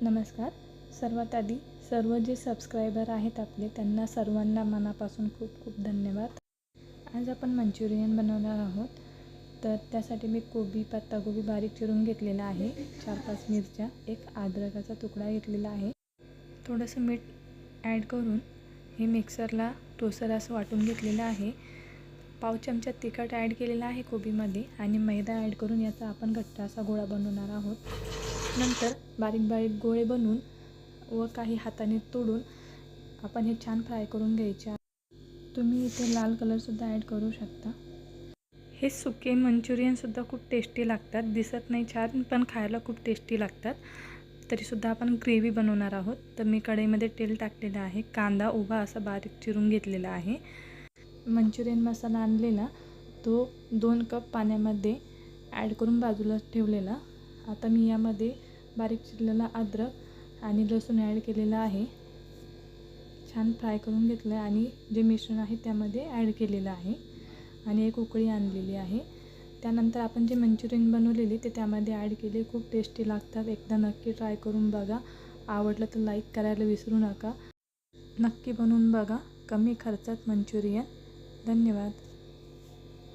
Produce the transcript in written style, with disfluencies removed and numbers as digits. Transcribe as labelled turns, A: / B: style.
A: नमस्कार. सर्वात आधी सर्व जे सबस्क्रायबर आहेत आपले त्यांना सर्वांना मनापासून खूप खूप धन्यवाद. आज आपण मंचुरियन बनवणार आहोत. तर त्यासाठी मी पत्ताकोबी बारीक चिरून घेतलेला आहे, 4-5 मिरच्या, एक अद्रकाचा तुकडा घेतलेला आहे. थोडंसं मीठ ॲड करून हे मिक्सरला टोसर असं वाटून घेतलेलं आहे. पाव चमचा तिखट ॲड केलेला आहे कोबीमध्ये आणि मैदा ॲड करून याचा आपण घट्ट असा गोळा बनवणार आहोत. नंतर बारीक बारीक गोळे बनवून व काही हाताने तोडून आपण हे छान फ्राय करून घ्यायचे. तुम्ही इथे लाल कलरसुद्धा ॲड करू शकता. हे सुके मंचुरियनसुद्धा खूप टेस्टी लागतात. दिसत नाही छान पण खायला खूप टेस्टी लागतात. तरीसुद्धा आपण ग्रेव्ही बनवणार आहोत. तर मी कढईमध्ये तेल टाकलेलं आहे. कांदा उभा असा बारीक चिरून घेतलेला आहे. मंचुरियन मसाला आणलेला तो 2 कप पाण्यामध्ये ॲड करून बाजूला ठेवलेला. आता मी यामध्ये बारीक चिरलेला अद्रक आणि लसूण ॲड केलेला आहे. छान फ्राय करून घेतलं आहे आणि जे मिश्रण आहे त्यामध्ये ॲड केलेलं आहे आणि एक उकळी आणलेली आहे. त्यानंतर आपण जे मंचुरियन बनवलेले ते त्यामध्ये ॲड केले. खूप टेस्टी लागतात. एकदा नक्की ट्राय करून बघा. आवडलं तर लाईक करायला विसरू नका. नक्की बनवून बघा. कमी खर्चात मंचुरियन. धन्यवाद.